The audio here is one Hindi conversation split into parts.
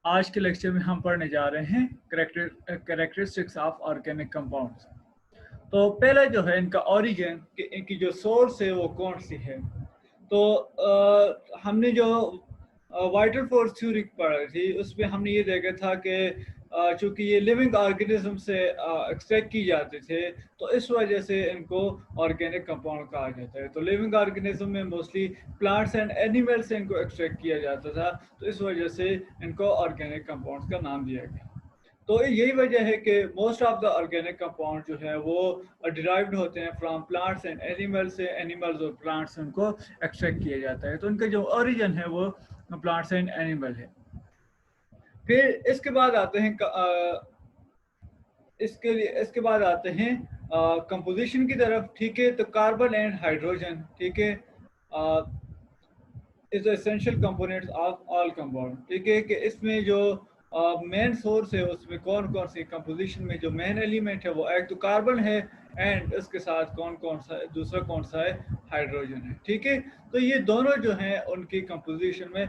आज के लेक्चर में हम पढ़ने जा रहे हैं कैरेक्टरिस्टिक्स ऑफ ऑर्गेनिक कंपाउंड्स। तो पहला जो है इनका ओरिजिन, कि इनकी जो सोर्स है वो कौन सी है। तो हमने जो वाइटल फोर्स थ्योरी पढ़ी थी उसमें हमने ये देखा था कि चूँकि ये लिविंग ऑर्गेनिज्म से एक्सट्रैक्ट की जाते थे, तो इस वजह से इनको ऑर्गेनिक कंपाउंड कहा जाता है। तो लिविंग ऑर्गेनिज्म में मोस्टली प्लांट्स एंड एनिमल से इनको एक्सट्रैक्ट किया जाता था, तो इस वजह से इनको ऑर्गेनिक कंपाउंड्स का नाम दिया गया। तो यही वजह है कि most of the organic compound जो है वो डिराइव्ड होते हैं फ्रॉम प्लांट्स एंड एनिमल्स से। एनिमल्स और प्लांट्स से उनको एक्सट्रैक्ट किया जाता है, तो उनका जो ओरिजिन है वो प्लांट्स एंड एनिमल है। फिर इसके बाद आते हैं इसके बाद आते हैं कंपोजिशन की तरफ। ठीक है, तो कार्बन एंड हाइड्रोजन, ठीक है, is essential components of all compound. ठीक है, कि इसमें जो मेन सोर्स है उसमें कौन कौन सी कंपोजिशन में जो मेन एलिमेंट है वो एक तो कार्बन है, एंड इसके साथ कौन कौन सा दूसरा कौन सा है, हाइड्रोजन है। ठीक है, तो ये दोनों जो हैं उनकी कंपोजिशन में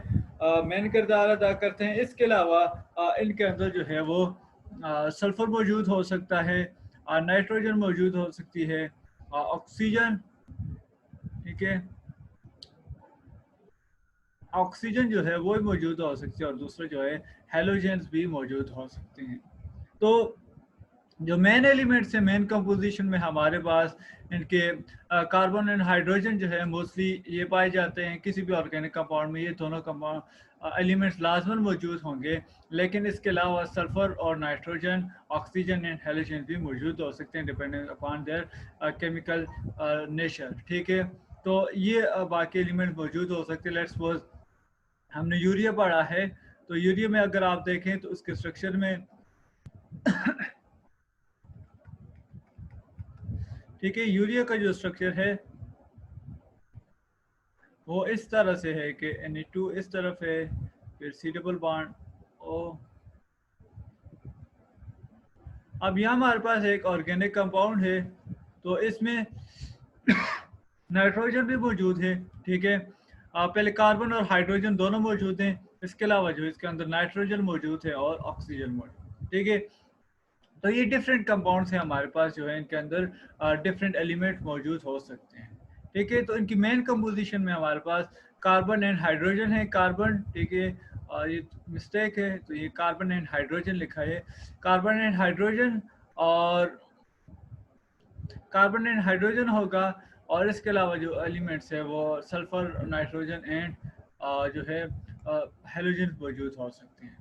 मेन किरदार अदा करते हैं। इसके अलावा इनके अंदर जो है वो सल्फर मौजूद हो सकता है, नाइट्रोजन मौजूद हो सकती है, ऑक्सीजन, ठीक है, ऑक्सीजन जो है वो भी मौजूद हो सकती है, और दूसरा जो है हेलोजेंस भी मौजूद हो सकते हैं। तो जो मेन एलिमेंट्स हैं मेन कंपोजिशन में हमारे पास इनके कार्बन एंड हाइड्रोजन जो है मोस्टली ये पाए जाते हैं। किसी भी ऑर्गेनिक कंपाउंड में ये दोनों कंपाउंड एलिमेंट्स लाजमन मौजूद होंगे, लेकिन इसके अलावा सल्फर और नाइट्रोजन, ऑक्सीजन एंड हेलोजन भी मौजूद हो सकते हैं depending upon their chemical nature. ठीक है, तो ये बाकी एलिमेंट मौजूद हो सकते हैं। लेट्स सपोज हमने यूरिया पढ़ा है, तो यूरिया में अगर आप देखें तो उसके स्ट्रक्चर में ठीक है, यूरिया का जो स्ट्रक्चर है वो इस तरह से है कि Na2 इस तरफ है, फिर C डबल बॉन्ड O। अब यहाँ हमारे पास एक ऑर्गेनिक कंपाउंड है, तो इसमें नाइट्रोजन भी मौजूद है। ठीक है, पहले कार्बन और हाइड्रोजन दोनों मौजूद हैं, इसके अलावा जो इसके अंदर नाइट्रोजन मौजूद है और ऑक्सीजन मौजूद। ठीक है, तो ये डिफरेंट कंपाउंड्स हैं हमारे पास जो है, इनके अंदर डिफरेंट एलिमेंट मौजूद हो सकते हैं। ठीक है, तो इनकी मेन कंपोजिशन में हमारे पास कार्बन एंड हाइड्रोजन है। कार्बन, ठीक है, ये मिस्टेक है, तो ये कार्बन एंड हाइड्रोजन लिखा है। कार्बन एंड हाइड्रोजन और कार्बन एंड हाइड्रोजन होगा, और इसके अलावा जो एलिमेंट्स है वो सल्फर, नाइट्रोजन एंड जो है हेलोजन मौजूद हो सकते हैं।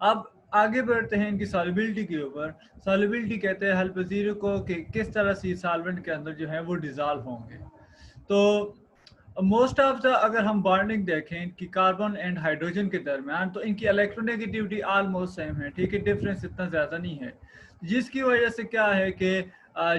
अब आगे बढ़ते हैं इनकी सॉल्युबिलिटी के ऊपर। सॉल्युबिलिटी कहते हैं हल पजीर को कि किस तरह से सॉल्वेंट के अंदर जो है वो डिजॉल्व होंगे। तो मोस्ट ऑफ द अगर हम बॉन्डिंग देखें कि कार्बन एंड हाइड्रोजन के दरमियान, तो इनकी इलेक्ट्रोनेगेटिविटी ऑलमोस्ट सेम है। ठीक है, डिफरेंस इतना ज़्यादा नहीं है, जिसकी वजह से क्या है कि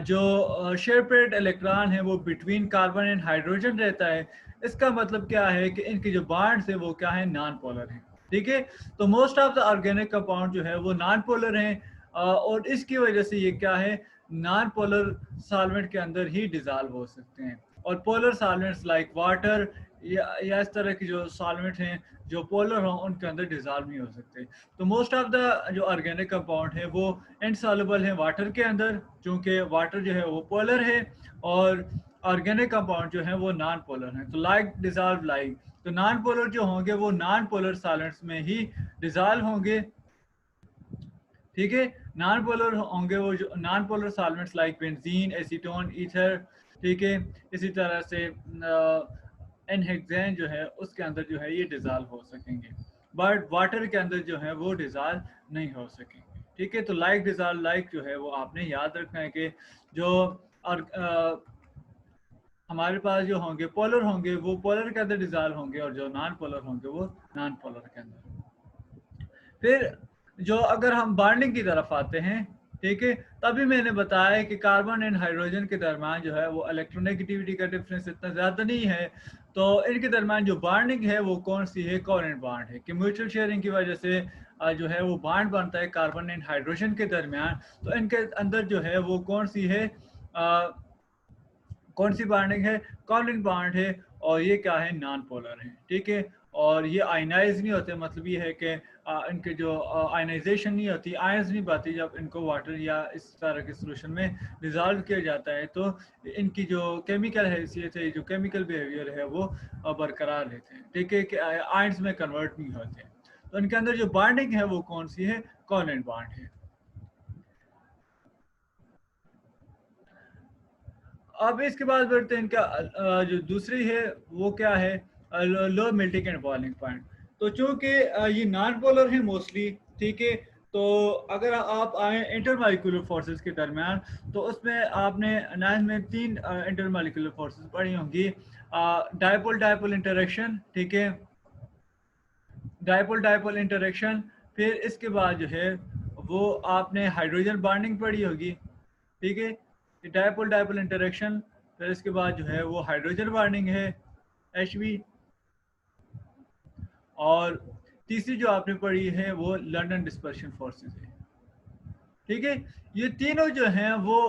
जो शेयरपेड इलेक्ट्रॉन है वो बिटवीन कार्बन एंड हाइड्रोजन रहता है। इसका मतलब क्या है कि इनकी जो बॉन्ड्स है वो क्या है, नॉन पोलर है। ठीक है, तो most of the organic compound जो है वो नॉन पोलर हैं, और इसकी वजह से ये क्या है, नॉन पोलर सॉल्वेंट के अंदर ही डिजॉल्व हो सकते हैं। और पोलर सॉल्वेंट्स लाइक वाटर या इस तरह की जो सॉल्वेंट हैं जो पोलर हों उनके अंदर डिजॉल्व नहीं हो सकते। तो मोस्ट ऑफ द जो ऑर्गेनिक कंपाउंड है वो इनसॉल्युबल है वाटर के अंदर, क्योंकि वाटर जो है वो पोलर है, और ऑर्गेनिक कंपाउंड जो है वो नॉन पोलर हैं। तो लाइक डिजॉल्व लाइक, तो नॉन पोलर जो होंगे वो नॉन पोलर सॉल्वेंट्स में ही डिजॉल्व होंगे। ठीक है, नॉन पोलर होंगे वो जो non polar solvents like benzene, acetone, ether. ठीक है, इसी तरह से एनहेक्सेन जो है उसके अंदर जो है ये डिजॉल्व हो सकेंगे, बट वाटर के अंदर जो है वो डिजॉल्व नहीं हो सकेंगे। ठीक है, तो लाइक डिजॉल्व लाइक जो है वो आपने याद रखना है कि जो और हमारे पास जो होंगे पोलर होंगे वो पोलर के अंदर डिजॉल्व होंगे, और जो नॉन पोलर होंगे वो नॉन पोलर के अंदर। फिर जो अगर हम बॉन्डिंग की तरफ आते हैं, ठीक है, तभी मैंने बताया कि कार्बन एंड हाइड्रोजन के दरमियान जो है वो इलेक्ट्रोनेगेटिविटी का डिफरेंस इतना ज़्यादा नहीं है। तो इनके दरमियान जो बॉन्डिंग है वो कौन सी है, कोवेलेंट बॉन्ड है, कि म्यूचुअल शेयरिंग की वजह से जो है वो बॉन्ड बनता है कार्बन एंड हाइड्रोजन के दरमियान। तो इनके अंदर जो है वो कौन सी है, कौन सी बॉन्डिंग है, कोवेलेंट बॉन्ड है, और ये क्या है, नॉन पोलर है। ठीक है, और ये आयनाइज नहीं होते, मतलब ये है कि इनके जो आयनाइजेशन नहीं होती, आयंस नहीं पाती जब इनको वाटर या इस तरह के सोल्यूशन में डिज़ोल्व किया जाता है, तो इनकी जो केमिकल हैसियत है, जो केमिकल बिहेवियर है वो बरकरार रहते हैं, ठीक है, कि आयंस में कन्वर्ट नहीं होते हैं। तो इनके अंदर जो बॉन्डिंग है वो कौन सी है? कोवेलेंट बॉन्ड है। अब इसके बाद बढ़ते हैं, इनका जो दूसरी है वो क्या है? लो मेल्टिंग एंड बॉइलिंग पॉइंट। तो चूंकि ये नॉन पोलर है मोस्टली, ठीक है, तो अगर आप आए इंटरमॉलिक्यूलर फोर्सेस के दरमियान, तो उसमें आपने नाइन में तीन इंटरमॉलिक्यूलर फोर्सेस पढ़ी होंगी। डायपोल डायपोल इंटरेक्शन, ठीक है, डायपोल डायपोल इंटरेक्शन। फिर इसके बाद जो है वो आपने हाइड्रोजन बॉन्डिंग पढ़ी होगी, ठीक है, डायपोल डायपोल इंटरेक्शन। फिर इसके बाद जो है वो हाइड्रोजन बॉन्डिंग है, HB। और तीसरी जो आपने पढ़ी है वो लंदन डिस्पर्शन फोर्सेस है, ठीक है। ये तीनों जो हैं वो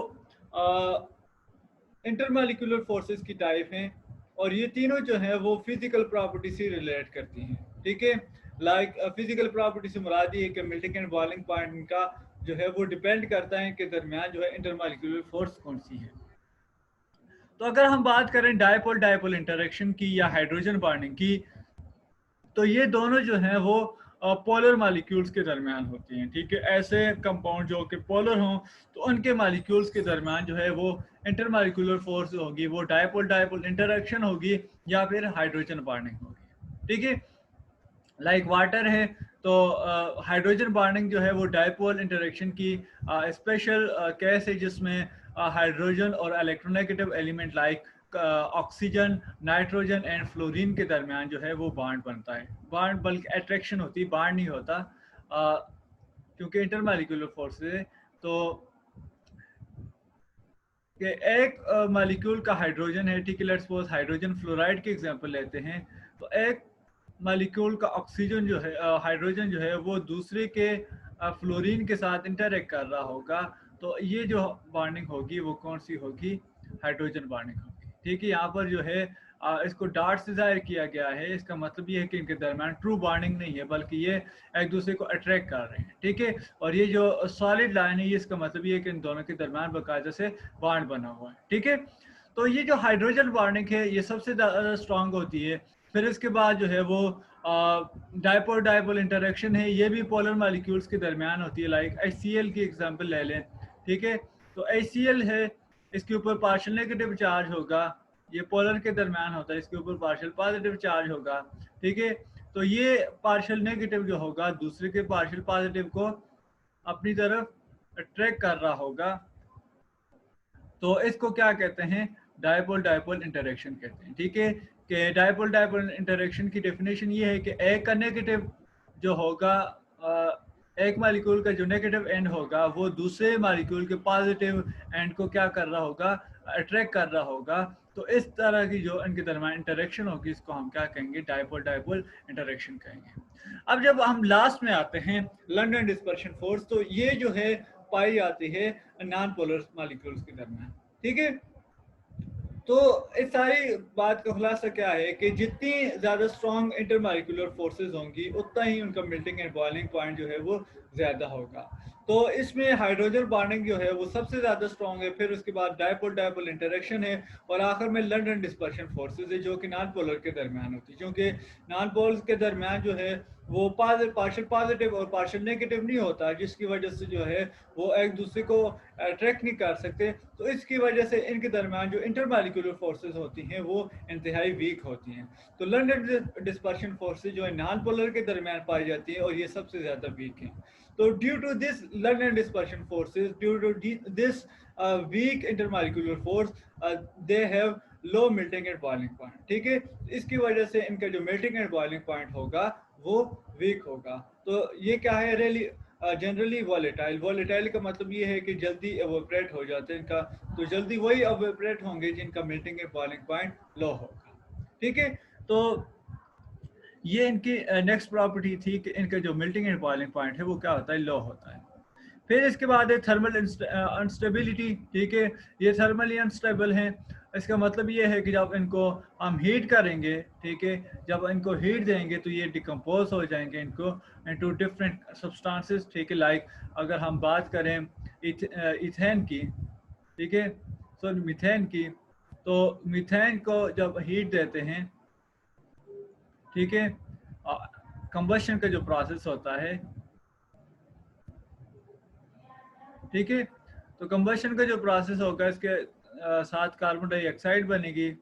इंटरमॉलिक्यूलर फोर्सेस की टाइप हैं, और ये तीनों जो है वो फिजिकल प्रॉपर्टी से रिलेट करती हैं, ठीक है। लाइक फिजिकल प्रॉपर्टी से मुराद ये है कि मेल्टिंग एंड बॉइलिंग पॉइंट का जो है वो डिपेंड करता है कि दरमियान जो है इंटरमॉलिक्यूलर फोर्स कौन सी है। तो अगर हम बात करें डायपोल डायपोल इंटरेक्शन की या हाइड्रोजन बॉन्डिंग की, तो ये दोनों जो हैं वो पोलर मालिक्यूल्स के दरमियान होती हैं, ठीक है। ऐसे कंपाउंड जो कि पोलर हों, तो उनके मालिक्यूल्स के दरमियान जो है वो इंटर मालिक्यूलर फोर्स होगी, वो डायपोल डायपोल इंटरेक्शन होगी या फिर हाइड्रोजन बॉन्डिंग होगी, ठीक है। लाइक वाटर है, तो हाइड्रोजन बॉन्डिंग जो है वो डायपोल इंटरेक्शन की स्पेशल केस है, जिसमें हाइड्रोजन और electronegative element like oxygen, nitrogen and fluorine के दरमियान जो है वो बॉन्ड बनता है। बॉन्ड बल्कि अट्रैक्शन होती है, बॉन्ड नहीं होता, क्योंकि इंटरमॉलिक्यूलर फोर्स है। तो कि एक मालिक्यूल का हाइड्रोजन है, ठीक है, लेट्स सपोज हाइड्रोजन फ्लोराइड की एग्जांपल लेते हैं, तो एक मालिक्यूल का ऑक्सीजन जो है हाइड्रोजन जो है वो दूसरे के फ्लोरीन के साथ इंटरेक्ट कर रहा होगा, तो ये जो बॉन्डिंग होगी वो कौन सी होगी? हाइड्रोजन बॉन्डिंग होगी, ठीक है। यहाँ पर जो है इसको डॉट से जाहिर किया गया है, इसका मतलब ये है कि इनके दरमियान ट्रू बॉन्डिंग नहीं है, बल्कि ये एक दूसरे को अट्रैक्ट कर रहे हैं, ठीक है। और ये जो सॉलिड लाइन है, ये इसका मतलब ये है कि इन दोनों के दरमियान बाकायदा से बॉन्ड बना हुआ है, ठीक है। तो ये जो हाइड्रोजन बॉन्डिंग है ये सबसे ज़्यादा स्ट्रांग होती है। फिर इसके बाद जो है वो डायपोल डायपोल इंटरेक्शन है, ये भी पोलर मॉलिक्यूल्स के दरमियान होती है। लाइक HCl की एग्जांपल ले लें, ठीक है, तो HCl है, इसके ऊपर पार्शियल नेगेटिव चार्ज होगा, ये पोलर के दरमियान होता है, इसके ऊपर पार्शियल पॉजिटिव चार्ज होगा, ठीक है। तो ये पार्शियल नेगेटिव जो होगा दूसरे के पार्शियल पॉजिटिव को अपनी तरफ अट्रैक्ट कर रहा होगा, तो इसको क्या कहते हैं? डायपोल डायपोल इंटरेक्शन कहते हैं, ठीक है। कि डायपोल डायपोल इंटरेक्शन की डेफिनेशन ये है कि एक का नेगेटिव जो होगा, एक मालिक्यूल का जो नेगेटिव एंड होगा वो दूसरे मालिक्यूल के पॉजिटिव एंड को क्या कर रहा होगा? अट्रैक्ट कर रहा होगा। तो इस तरह की जो इनके दरमियान इंटरेक्शन होगी इसको हम क्या कहेंगे? डायपोल डायपोल इंटरेक्शन कहेंगे। अब जब हम लास्ट में आते हैं लंदन डिस्पर्शन फोर्स, तो ये जो है पाई जाती है नॉन पोलर मॉलिक्यूल्स के दरमियान, ठीक है। तो इस सारी बात का खुलासा क्या है कि जितनी ज़्यादा स्ट्रॉन्ग इंटरमॉलिक्यूलर फोर्सेस होंगी उतना ही उनका मेल्टिंग एंड बॉइलिंग पॉइंट जो है वो ज़्यादा होगा। तो इसमें हाइड्रोजन बॉन्डिंग जो है वो सबसे ज़्यादा स्ट्रॉन्ग है, फिर उसके बाद डायपोल डायपोल इंटरेक्शन है, और आखिर में लंदन डिस्पर्शन फोर्सेस है जो कि नॉन पोलर के दरमियान होती है। क्योंकि नॉन पोलर के दरमियान जो है वो पार्शियल पॉजिटिव और पार्शियल नेगेटिव नहीं होता, जिसकी वजह से जो है वो एक दूसरे को अट्रैक्ट नहीं कर सकते। तो इसकी वजह से इनके दरमियान जो इंटरमॉलिक्यूलर फोर्सेस होती हैं वो इंतहाई वीक होती हैं। तो लंदन डिस्पर्शन फोर्सेस जो है नॉन पोलर के दरमियान पाई जाती है और ये सबसे ज़्यादा वीक हैं। तो due to this London dispersion forces, due to this weak intermolecular force, they have low melting and boiling point, ठीक है। इसकी वजह से इनका जो मेल्टिंग एंड बॉइलिंग पॉइंट होगा वो वीक होगा। तो ये क्या है? Really generally volatile. वॉलेटाइल का मतलब ये है कि जल्दी एवोपरेट हो जाते हैं इनका, तो जल्दी वही एवोपरेट होंगे जिनका मेल्टिंग एंड बॉइलिंग पॉइंट लो होगा, ठीक है। तो ये इनकी नेक्स्ट प्रॉपर्टी थी कि इनका जो मेल्टिंग एंड बॉइलिंग पॉइंट है वो क्या होता है? लो होता है। फिर इसके बाद है थर्मल अनस्टेबिलिटी, ठीक है, ये थर्मली अनस्टेबल हैं। इसका मतलब ये है कि जब इनको हम हीट करेंगे, ठीक है, जब इनको हीट देंगे तो ये डिकम्पोज हो जाएंगे इनको इनटू डिफरेंट सब्सटेंसेस, ठीक है। लाइक अगर हम बात करें इथेन की, ठीक है, सॉरी मीथेन की, तो मीथेन को जब हीट देते हैं, ठीक है, कंबशन का जो प्रोसेस होता है, ठीक है, तो कंबशन का जो प्रोसेस होगा इसके साथ कार्बन डाइऑक्साइड बनेगी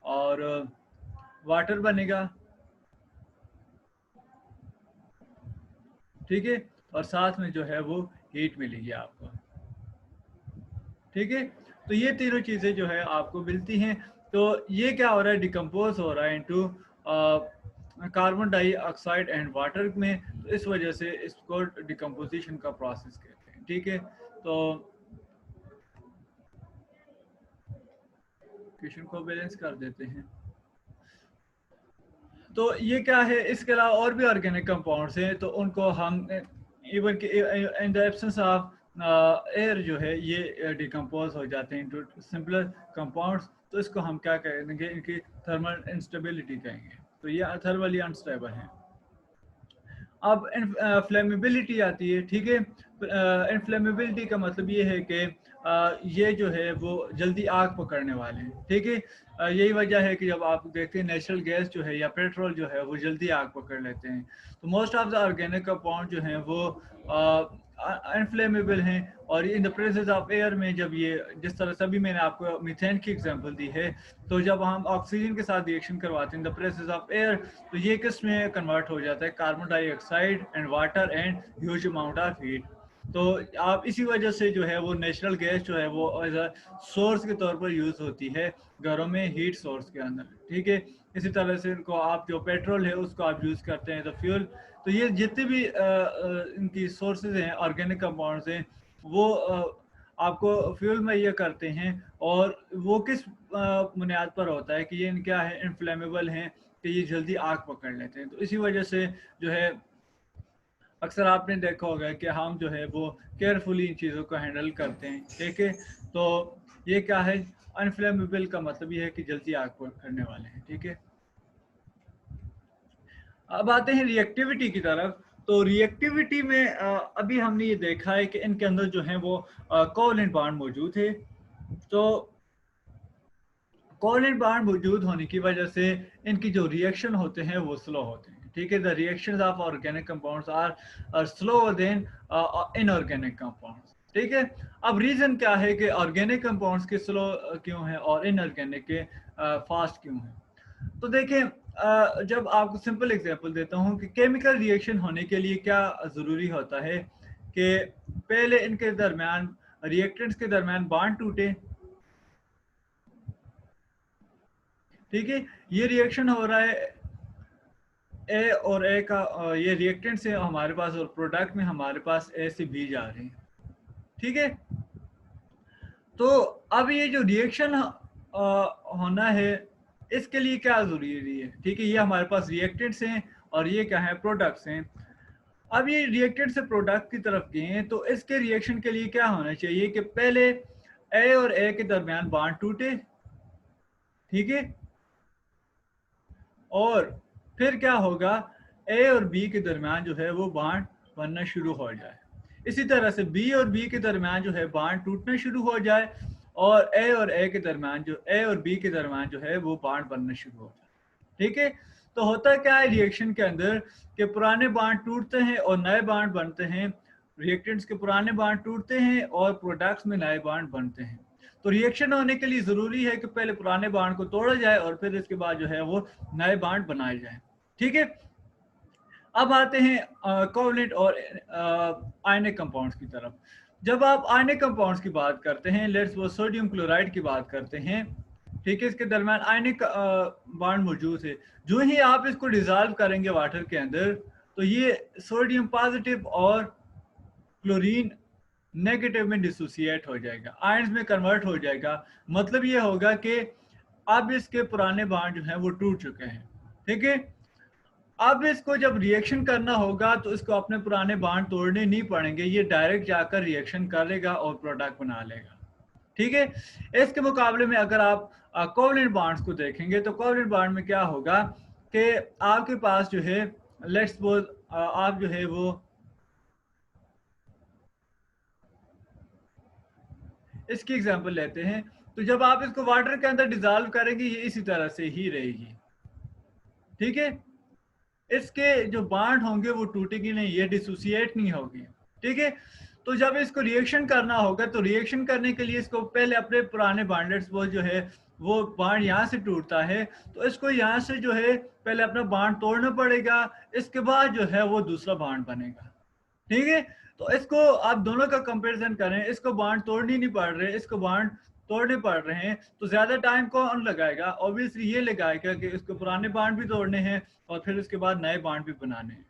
और वाटर बनेगा, ठीक है, और साथ में जो है वो हीट मिलेगी आपको, ठीक है। तो ये तीनों चीज़ें जो है आपको मिलती हैं। तो ये क्या हो रहा है, डिकम्पोज हो रहा है into carbon dioxide and water में, तो इस वजह से इसको डिकम्पोजिशन का प्रोसेस कहते हैं, ठीक है। तो क्वेश्चन को बैलेंस कर देते हैं। तो ये क्या है, इसके अलावा और भी ऑर्गेनिक कंपाउंड्स हैं, तो उनको हम इवन कि in the absence of air जो है ये डिकम्पोज हो जाते हैं इनटू सिंपलर कंपाउंड्स। तो इसको हम क्या कहेंगे, इनकी थर्मल इंस्टेबिलिटी कहेंगे। तो ये थर्मली अनस्टेबल हैं। अब इनफ्लेमेबिलिटी आती है, ठीक है। इनफ्लेमेबिलिटी का मतलब ये है कि ये जो है वो जल्दी आग पकड़ने वाले हैं, ठीक है। यही वजह है कि जब आप देखते हैं नेचुरल गैस जो है या पेट्रोल जो है वो जल्दी आग पकड़ लेते हैं। तो most of the organic compound जो हैं वो अनफ्लेमेबल हैं, और in the presence of air में जब ये, जिस तरह से अभी मैंने आपको मीथेन की एग्जांपल दी है, तो जब हम ऑक्सीजन के साथ रिएक्शन करवाते हैं in the presence of air, तो ये किस में कन्वर्ट हो जाता है, carbon dioxide and water and huge amount of heat. तो आप इसी वजह से जो है वो नेचुरल गैस जो है वो एज अ सोर्स के तौर पर यूज़ होती है घरों में, हीट सोर्स के अंदर, ठीक है। इसी तरह से इनको आप जो पेट्रोल है उसको आप यूज़ करते हैं तो फ्यूल। तो ये जितने भी इनकी सोर्सेज हैं, ऑर्गेनिक कंपाउंड्स हैं, वो आपको फ्यूल मुहैया करते हैं। और वो किस बुनियाद पर होता है कि ये क्या है, इनफ्लेमेबल हैं, कि ये जल्दी आग पकड़ लेते हैं। तो इसी वजह से जो है अक्सर आपने देखा होगा कि हम जो है वो केयरफुली इन चीज़ों को हैंडल करते हैं, ठीक है। तो ये क्या है, अनफ्लेमेबल का मतलब ये है कि जल्दी आग पकड़ने वाले हैं, ठीक है। अब आते हैं रिएक्टिविटी की तरफ। तो रिएक्टिविटी में अभी हमने ये देखा है कि इनके अंदर जो है वो कोवलेंट बॉन्ड मौजूद है। तो कोवलेंट बॉन्ड मौजूद होने की वजह से इनकी जो रिएक्शन होते हैं वो स्लो होते हैं, ठीक है। The reactions of organic compounds are slower than inorganic compounds, ठीक है। अब रीजन क्या है कि ऑर्गेनिक कंपाउंड्स के स्लो क्यों हैं और इनऑर्गेनिक के फास्ट क्यों हैं। तो देखें, जब आपको सिंपल एग्जांपल देता हूं कि केमिकल रिएक्शन होने के लिए क्या ज़रूरी होता है कि पहले इनके दरमियान, रिएक्टेंट्स के दरमियान बॉन्ड टूटे, ठीक है। ये रिएक्शन हो रहा है ए और ए का, ये रिएक्टेंट से हमारे पास और प्रोडक्ट में हमारे पास ए से बी जा रहे हैं, ठीक है। तो अब ये जो रिएक्शन होना है, इसके लिए क्या जरूरी है, ठीक है। ये हमारे पास रिएक्टेंट्स हैं और ये क्या है, प्रोडक्ट्स हैं। अब ये रिएक्टेंट से प्रोडक्ट की तरफ गए हैं, तो इसके रिएक्शन के लिए क्या होना चाहिए कि पहले ए और ए के दरमियान बॉन्ड टूटे, ठीक है, और फिर क्या होगा, ए और बी के दरमियान जो है वो बॉन्ड बनना शुरू हो जाए। इसी तरह से बी और बी के दरमियान जो है बॉन्ड टूटना शुरू हो जाए, और ए के दरमियान जो, ए और बी के दरमियान जो है वो बॉन्ड बनना शुरू हो जाए, ठीक है। तो होता क्या है रिएक्शन के अंदर कि पुराने बॉन्ड टूटते हैं और नए बॉन्ड बनते हैं। रिएक्टेंट्स के पुराने बॉन्ड टूटते हैं और प्रोडक्ट्स में नए बॉन्ड बनते हैं। तो रिएक्शन होने के लिए ज़रूरी है कि पहले पुराने बॉन्ड को तोड़ा जाए और फिर इसके बाद जो है वो नए बॉन्ड बनाए जाए, ठीक है। अब आते हैं कोवलेंट और आयनिक कंपाउंड्स की तरफ। जब आप आयनिक कंपाउंड्स की बात करते हैं, लेट्स वो सोडियम क्लोराइड की बात करते हैं, ठीक है, इसके दरमियान आयनिक बॉन्ड मौजूद है। जो ही आप इसको डिजॉल्व करेंगे वाटर के अंदर, तो ये सोडियम पॉजिटिव और क्लोरीन नेगेटिव में डिसोसिएट हो जाएगा, आयंस में कन्वर्ट हो जाएगा। मतलब ये होगा कि अब इसके पुराने बॉन्ड जो हैं वो टूट चुके हैं, ठीक है। अब इसको जब रिएक्शन करना होगा तो इसको अपने पुराने बॉन्ड तोड़ने नहीं पड़ेंगे, ये डायरेक्ट जाकर रिएक्शन करेगा और प्रोडक्ट बना लेगा, ठीक है। इसके मुकाबले में अगर आप कोवलेंट बॉन्ड्स को देखेंगे तो कोवलेंट बॉन्ड में क्या होगा कि आपके पास जो है लेट्स सपोज आप जो है वो इसकी एग्जांपल लेते हैं, तो जब आप इसको वाटर के अंदर डिजॉल्व करेंगे ये इसी तरह से ही रहेगी, ठीक है। इसके जो बॉन्ड होंगे वो टूटेगी नहीं, ये डिसोसिएट नहीं होगी, ठीक है। तो जब इसको रिएक्शन करना होगा तो रिएक्शन करने के लिए इसको पहले अपने पुराने बॉन्डेड्स वो जो है वो बॉन्ड यहाँ से टूटता है तो इसको यहाँ से जो है पहले अपना बॉन्ड तोड़ना पड़ेगा, इसके बाद जो है वो दूसरा बॉन्ड बनेगा, ठीक है। तो इसको आप दोनों का कंपैरिजन करें, इसको बांड तोड़नी नहीं पड़ रहे, इसको बांड तोड़ने पड़ रहे हैं, तो ज्यादा टाइम कौन लगाएगा? ऑब्वियसली ये लगाएगा कि इसको पुराने बांड भी तोड़ने हैं और फिर उसके बाद नए बांड भी बनाने हैं।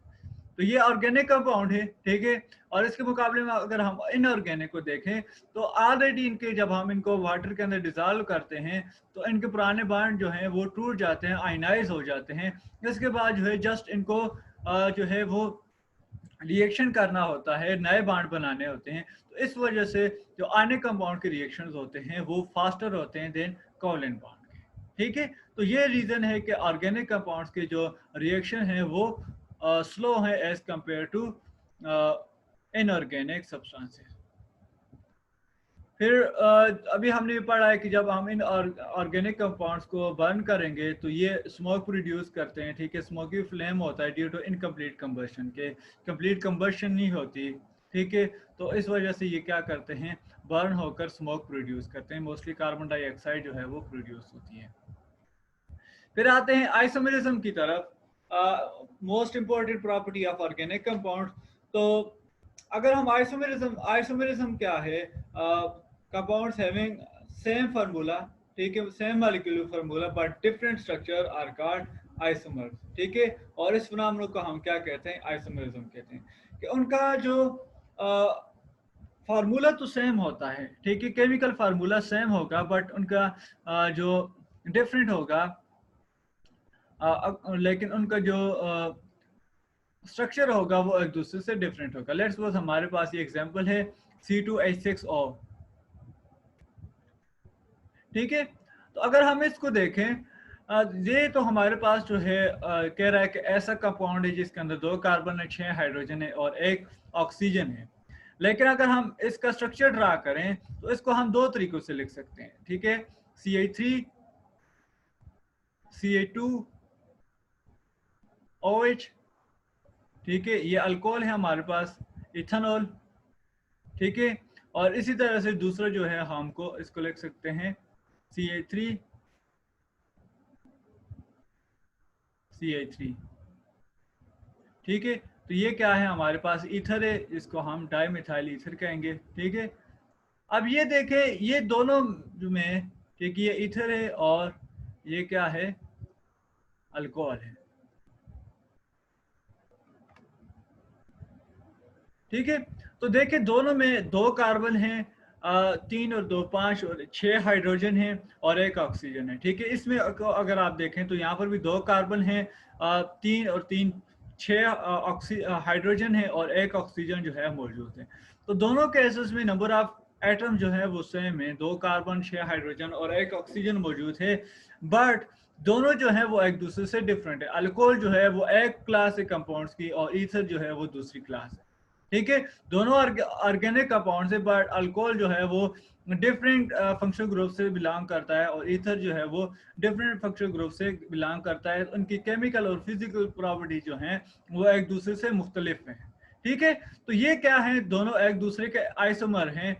तो ये ऑर्गेनिक कंपाउंड है, ठीक है। और इसके मुकाबले में अगर हम इनऑर्गेनिक को देखें तो ऑलरेडी इनके जब हम इनको वाटर के अंदर डिजॉल्व करते हैं तो इनके पुराने बांड जो हैं वो टूट जाते हैं, आयनाइज हो जाते हैं। इसके बाद जो है जस्ट इनको जो है वो रिएक्शन करना होता है, नए बांड बनाने होते हैं। तो इस वजह से जो आयनिक कंपाउंड के रिएक्शंस होते हैं वो फास्टर होते हैं देन कोवलेंट बॉन्ड के, ठीक है। तो ये रीजन है कि ऑर्गेनिक कंपाउंड्स के जो रिएक्शन है वो स्लो है as compare to inorganic substances. फिर अभी हमने पढ़ा है कि जब हम इन ऑर्गेनिक कंपाउंड्स को बर्न करेंगे तो ये स्मोक प्रोड्यूस करते हैं, ठीक है। स्मोकी फ्लेम होता है ड्यू टू इनकम्प्लीट कंबशन के, कंप्लीट कंबशन नहीं होती, ठीक है। तो इस वजह से ये क्या करते हैं, बर्न होकर स्मोक प्रोड्यूस करते हैं, मोस्टली कार्बन डाइऑक्साइड जो है वो प्रोड्यूस होती है। फिर आते हैं आइसोमेरिज्म की तरफ, most important property of organic compound. तो अगर हम आइसोमेरिज्म क्या है, कंपाउंड्स हैविंग सेम फार्मूला, ठीक है, same molecular formula but different structure are called isomers, ठीक है। और इस फिनोमेनन को हम क्या कहते हैं, आइसोमेरिज्म कहते हैं, कि उनका जो फार्मूला तो सेम होता है, ठीक है, केमिकल फार्मूला सेम होगा बट उनका जो डिफरेंट होगा, लेकिन उनका जो स्ट्रक्चर होगा वो एक दूसरे से डिफरेंट होगा। लेट्स सपोज हमारे पास ये एग्जांपल है C2H6O, ठीक है। तो अगर हम इसको देखें, ये तो हमारे पास जो है कह रहा है कि ऐसा कंपाउंड है जिसके अंदर 2 कार्बन है, 6 हाइड्रोजन है और 1 ऑक्सीजन है। लेकिन अगर हम इसका स्ट्रक्चर ड्रा करें तो इसको हम 2 तरीकों से लिख सकते हैं, ठीक है। CH3 CH2OH, ठीक है, ये अल्कोहल है हमारे पास, इथेनॉल, ठीक है। और इसी तरह से दूसरा जो है हमको इसको लिख सकते हैं CH3, ठीक है। तो ये क्या है, हमारे पास ईथर है, इसको हम डाइमिथाइल ईथर कहेंगे, ठीक है। अब ये देखें ये दोनों में, ठीक है, ये ईथर है और ये क्या है, अल्कोहल है, ठीक है। तो देखें दोनों में 2 कार्बन हैं, 3 और 2 5 और 6 हाइड्रोजन हैं और 1 ऑक्सीजन है, ठीक है। इसमें अगर आप देखें तो यहाँ पर भी 2 कार्बन हैं, 3 और 3 6 हाइड्रोजन है और 1 ऑक्सीजन जो है मौजूद है। तो दोनों केसेस में नंबर ऑफ एटम जो है वो सेम है, 2 कार्बन 6 हाइड्रोजन और 1 ऑक्सीजन मौजूद है, बट दोनों जो है वो एक दूसरे से डिफरेंट है। अल्कोहल जो है वो एक क्लास है कंपाउंड्स की और ईथर जो है वो दूसरी क्लास है, ठीक है। दोनों ऑर्गेनिक कंपाउंड है बट अल्कोहल जो है वो डिफरेंट फंक्शनल ग्रुप से बिलोंग करता है और ईथर जो है वो डिफरेंट फंक्शनल ग्रुप से बिलोंग करता है। उनकी केमिकल और फिजिकल प्रॉपर्टी जो हैं वो एक दूसरे से मुख्तलिफ हैं, ठीक है। तो ये क्या है, दोनों एक दूसरे के आइसोमर हैं।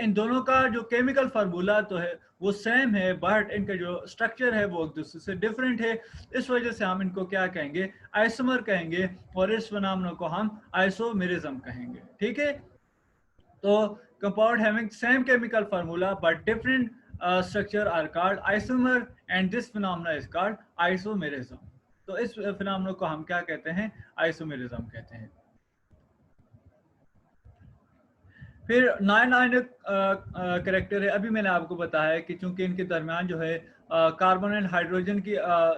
इन दोनों का जो केमिकल फार्मूला तो है वो सेम है बट इनका जो स्ट्रक्चर है वो एक दूसरे से डिफरेंट है। इस वजह से हम इनको क्या कहेंगे, आइसोमर कहेंगे और इस फिनोमेनन को हम आइसोमेरिज्म कहेंगे, ठीक है। तो compound having same chemical formula but different structure are called isomer and this phenomena is called isomerism. तो इस फिनोमेनन को हम क्या कहते हैं, आइसोमेरिज्म कहते हैं। फिर 9 आयनिक करैक्टर है। अभी मैंने आपको बताया कि चूंकि इनके दरमियान जो है कार्बन एंड हाइड्रोजन की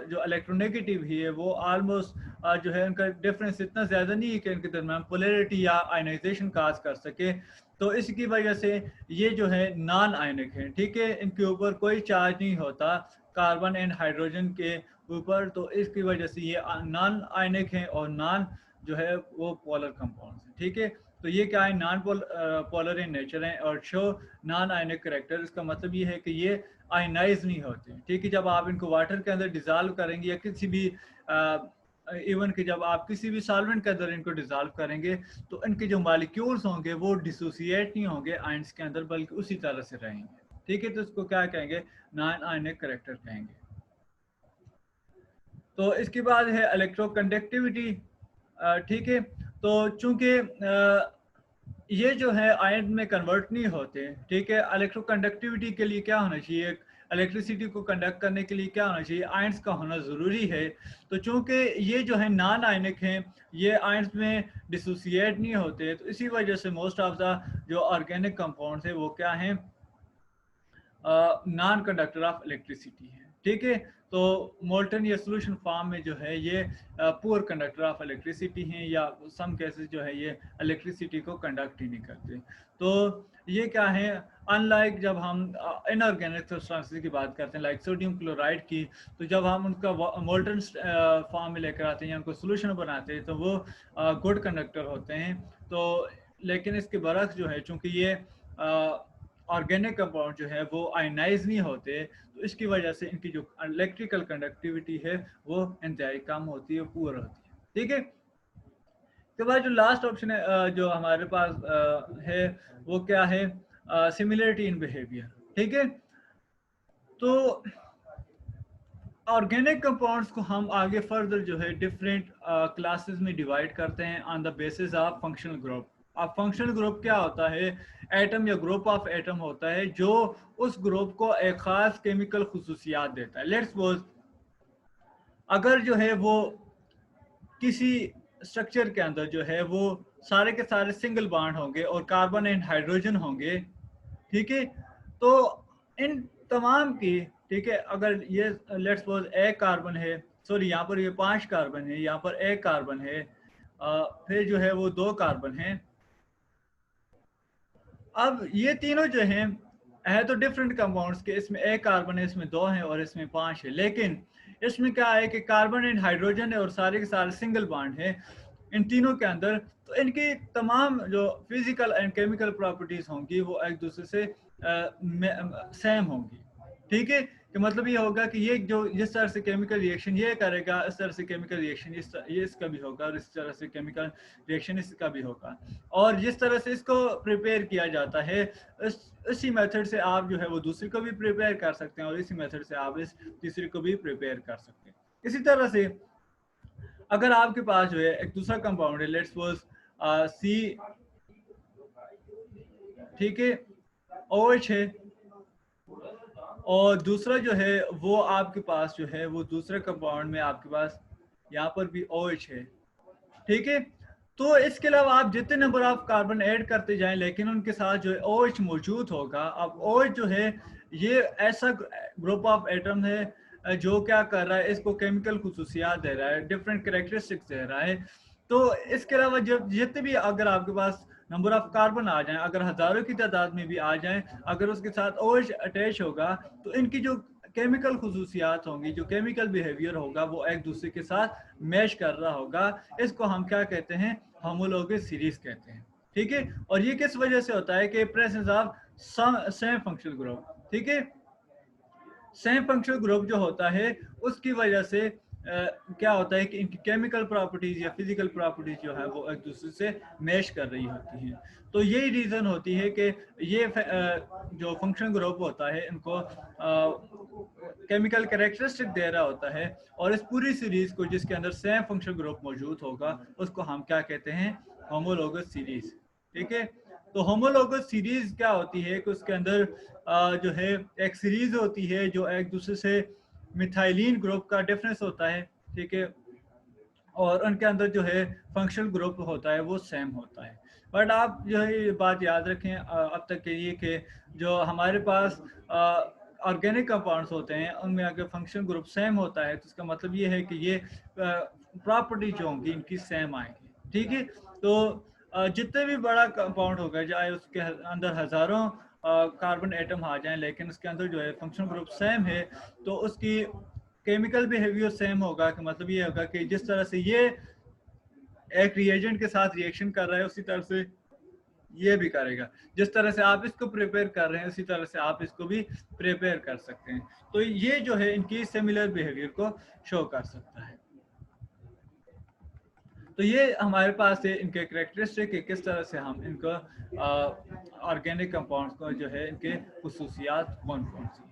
जो इलेक्ट्रोनेगेटिव ही है वो ऑलमोस्ट जो है उनका डिफरेंस इतना ज़्यादा नहीं है कि इनके दरमियान पोलैरिटी या आयनाइजेशन काज कर सके। तो इसकी वजह से ये जो है नॉन आयनिक है, ठीक है, इनके ऊपर कोई चार्ज नहीं होता कार्बन एंड हाइड्रोजन के ऊपर। तो इसकी वजह से ये नॉन आयनिक है और नॉन जो है वो पोलर कंपाउंड्स है, ठीक है। तो ये क्या है, नॉन पोलर इन नेचर है और शो नॉन आयनिक करेक्टर। इसका मतलब ये है कि ये आयनाइज नहीं होते, ठीक है। जब आप इनको वाटर के अंदर डिजॉल्व करेंगे या किसी भी इवन कि जब आप किसी भी सॉल्वेंट के अंदर इनको डिजॉल्व करेंगे तो इनके जो मॉलिक्यूल्स होंगे वो डिसोसिएट नहीं होंगे आयंस के अंदर, बल्कि उसी तरह से रहेंगे, ठीक है। तो इसको क्या कहेंगे, नॉन आयनिक करेक्टर कहेंगे। तो इसके बाद है इलेक्ट्रोकंडक्टिविटी, ठीक है। तो चूंकि ये जो है आयन में कन्वर्ट नहीं होते, ठीक है। इलेक्ट्रोकंडक्टिविटी के लिए क्या होना चाहिए, इलेक्ट्रिसिटी को कंडक्ट करने के लिए क्या होना चाहिए, आयंस का होना ज़रूरी है। तो चूंकि ये जो है नॉन आयनिक हैं, ये आयंस में डिसोसिएट नहीं होते, तो इसी वजह से मोस्ट ऑफ द जो ऑर्गेनिक कंपाउंड्स है वो क्या हैं, नॉन कंडक्टर ऑफ इलेक्ट्रिसिटी है, ठीक है। तो मोल्टन या सोल्यूशन फॉर्म में जो है ये पुअर कंडक्टर ऑफ इलेक्ट्रिसिटी हैं, या सम केसेस जो है ये इलेक्ट्रिसिटी को कंडक्ट ही नहीं करते। तो ये क्या है, अनलाइक जब हम इनऑर्गेनिक सब्सटेंसेस की बात करते हैं लाइक सोडियम क्लोराइड की, तो जब हम उनका मोल्टन फॉर्म में लेकर आते हैं या उनको सोल्यूशन बनाते हैं तो वो गुड कंडक्टर होते हैं। तो लेकिन इसके बरक्स जो है, चूंकि ये ऑर्गेनिक कंपाउंड जो है वो आयनाइज नहीं होते, तो इसकी वजह से इनकी जो इलेक्ट्रिकल कंडक्टिविटी है वो इंतहाई कम होती है, पुअर होती है, ठीक है। उसके बाद जो लास्ट ऑप्शन है जो हमारे पास है वो क्या है, सिमिलरिटी इन बिहेवियर, ठीक है। तो ऑर्गेनिक कंपाउंड्स को हम आगे फर्दर जो है डिफरेंट क्लासेस में डिवाइड करते हैं on the basis of functional group. अब फंक्शनल ग्रुप क्या होता है, एटम या ग्रुप ऑफ एटम होता है जो उस ग्रुप को एक खास केमिकल खुसूसियात देता है। लेट्स सपोज अगर जो है वो किसी स्ट्रक्चर के अंदर जो है वो सारे के सारे सिंगल बॉन्ड होंगे और कार्बन एंड हाइड्रोजन होंगे, ठीक है। तो इन तमाम की, ठीक है, अगर ये लेट्स सपोज एक कार्बन है, सॉरी यहाँ पर ये 5 कार्बन है, यहाँ पर एक कार्बन है, फिर जो है वो 2 कार्बन है। अब ये तीनों जो हैं है तो डिफरेंट कंपाउंड्स के, इसमें एक कार्बन है, इसमें 2 है और इसमें 5 है। लेकिन इसमें क्या है कि कार्बन एंड हाइड्रोजन है और सारे के सारे सिंगल बॉन्ड है इन तीनों के अंदर। तो इनकी तमाम जो फिजिकल एंड केमिकल प्रॉपर्टीज होंगी वो एक दूसरे से सेम होंगी, ठीक है। कि मतलब ये होगा कि ये जो जिस तरह से केमिकल रिएक्शन ये करेगा, इस तरह से केमिकल रिएक्शन ये इसका भी होगा, और इस तरह से केमिकल रिएक्शन इसका भी होगा। और जिस तरह से इसको प्रिपेयर किया जाता है इसी मेथड से आप जो है वो दूसरे को भी प्रिपेयर कर सकते हैं, और इसी मेथड से आप इस तीसरे को भी प्रिपेयर कर सकते हैं। इसी तरह से अगर आपके पास जो है एक दूसरा कंपाउंड है, लेट्स सपोज सी, ठीक है, OH है, और दूसरा जो है वो आपके पास जो है वो दूसरे कंपाउंड में आपके पास यहाँ पर भी OH है, ठीक है। तो इसके अलावा आप जितने नंबर ऑफ कार्बन ऐड करते जाएं लेकिन उनके साथ जो है OH मौजूद होगा। अब OH जो है ये ऐसा ग्रुप ऑफ एटम है जो क्या कर रहा है, इसको केमिकल खुसूसियात दे रहा है, डिफरेंट कैरेक्टरिस्टिक्स दे रहा है। तो इसके अलावा जब जितने भी अगर आपके पास नंबर ऑफ कार्बन आ जाएं, अगर हजारों की तादाद में भी आ जाएं, अगर उसके साथ OH अटैच होगा तो इनकी जो केमिकल खुसूसियात होंगी, जो केमिकल बिहेवियर होगा वो एक दूसरे के साथ मैच कर रहा होगा। इसको हम क्या कहते हैं, होमोलॉगस सीरीज कहते हैं, ठीक है। और ये किस वजह से होता है कि presence of same functional group, ठीक है। सेम फंक्शनल ग्रुप जो होता है उसकी वजह से क्या होता है कि इनकी केमिकल प्रॉपर्टीज या फिजिकल प्रॉपर्टीज जो है वो एक दूसरे से मैच कर रही होती हैं। तो यही रीज़न होती है कि ये जो फंक्शनल ग्रुप होता है इनको केमिकल कैरेक्टरिस्टिक दे रहा होता है, और इस पूरी सीरीज को जिसके अंदर सेम फंक्शनल ग्रुप मौजूद होगा उसको हम क्या कहते हैं, होमोलोगस सीरीज, ठीक है। तो होमोलोगस सीरीज क्या होती है कि उसके अंदर जो है एक सीरीज होती है जो एक दूसरे से मिथाइलिन ग्रुप का डिफरेंस होता है, ठीक है। और उनके अंदर जो है फंक्शनल ग्रुप होता है वो सेम होता है। बट आप जो है ये बात याद रखें अब तक के लिए कि जो हमारे पास ऑर्गेनिक कंपाउंड्स होते हैं उनमें अगर फंक्शनल ग्रुप सेम होता है तो इसका मतलब ये है कि ये प्रॉपर्टी जो होंगी इनकी सेम आएंगी, ठीक है। तो जितने भी बड़ा कंपाउंड होगा चाहे उसके अंदर हजारों कार्बन एटम आ जाएं लेकिन उसके अंदर जो है फंक्शनल ग्रुप सेम है तो उसकी केमिकल बिहेवियर सेम होगा कि मतलब ये होगा कि जिस तरह से ये एक रिएजेंट के साथ रिएक्शन कर रहा है उसी तरह से ये भी करेगा। जिस तरह से आप इसको प्रिपेयर कर रहे हैं उसी तरह से आप इसको भी प्रिपेयर कर सकते हैं। तो ये जो है इनकी सिमिलर बिहेवियर को शो कर सकता है। तो ये हमारे पास है इनके कैरेक्टरिस्टिक है, किस तरह से हम इनको ऑर्गेनिक कंपाउंड्स को जो है इनके खुसूसियात कौन कौन सी